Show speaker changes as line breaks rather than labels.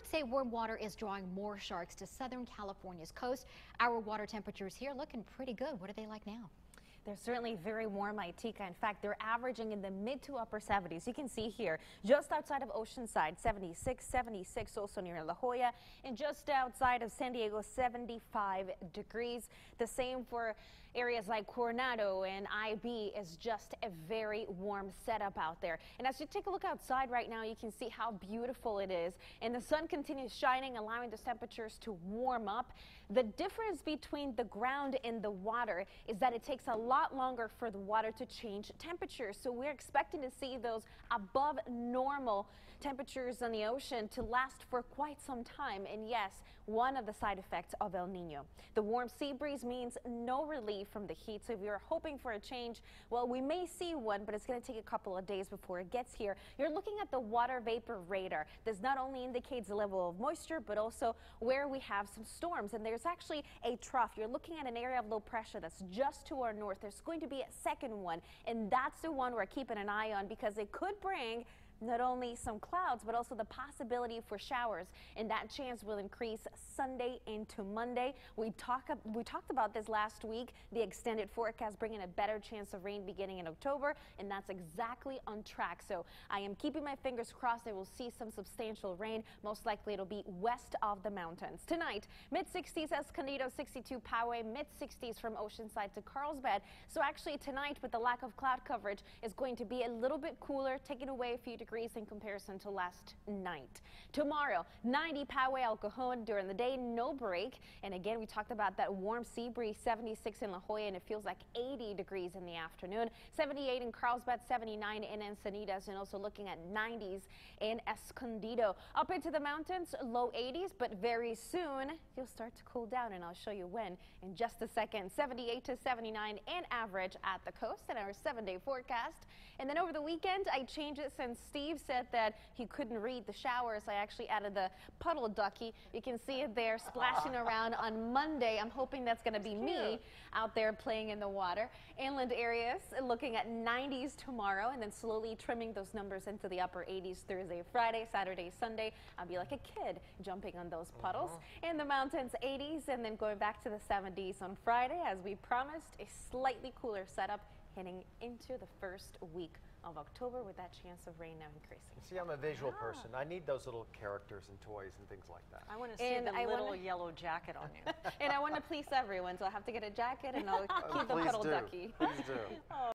Experts say warm water is drawing more sharks to Southern California's coast. Our water temperatures here looking pretty good. What are they like now?
They're certainly very warm, Itika. In fact, they're averaging in the mid to upper 70s. You can see here, just outside of Oceanside, 76, also near La Jolla, and just outside of San Diego, 75 degrees. The same for areas like Coronado and IB. Is just a very warm setup out there. And as you take a look outside right now, you can see how beautiful it is. And the sun continues shining, allowing those temperatures to warm up. The difference between the ground and the water is that it takes a lot longer for the water to change temperature. So we're expecting to see those above normal temperatures on the ocean to last for quite some time. And yes, one of the side effects of El Nino. The warm sea breeze means no relief from the heat. So if you're hoping for a change, well, we may see one, but it's going to take a couple of days before it gets here. You're looking at the water vapor radar. This not only indicates the level of moisture, but also where we have some storms. And there's actually a trough. You're looking at an area of low pressure that's just to our north. There's going to be a second one, and that's the one we're keeping an eye on because it could bring not only some clouds, but also the possibility for showers, and that chance will increase Sunday into Monday. We talked about this last week, the extended forecast bringing a better chance of rain beginning in October, and that's exactly on track. So I am keeping my fingers crossed that we'll see some substantial rain. Most likely it'll be west of the mountains. Tonight, mid-60s Escondido, 62 Poway, mid-60s from Oceanside to Carlsbad. So actually tonight, with the lack of cloud coverage, is going to be a little bit cooler, taking away a few degrees in comparison to last night. Tomorrow, 90 Poway, El Cajon. During the day, no break. And again, we talked about that warm sea breeze, 76 in La Jolla, and it feels like 80 degrees in the afternoon. 78 in Carlsbad, 79 in Encinitas, and also looking at 90s in Escondido. Up into the mountains, low 80s, but very soon you'll start to cool down, and I'll show you when in just a second. 78 to 79 in average at the coast in our 7-day forecast. And then over the weekend, I changed it since Steve said that he couldn't read the showers. I actually added the puddle ducky. You can see it there splashing around on Monday. I'm hoping that's going to be me out there playing in the water. Inland areas looking at 90s tomorrow, and then slowly trimming those numbers into the upper 80s Thursday, Friday, Saturday, Sunday. I'll be like a kid jumping on those puddles. In the mountains, 80s, and then going back to the 70s on Friday, as we promised, a slightly cooler setup heading into the first week of October, with that chance of rain now increasing.
See, I'm a visual person. I need those little characters and toys and things like that.
I want to see the little yellow jacket on you.
And I want to please everyone, so I'll have to get a jacket, and I'll keep the puddle ducky.
Please do.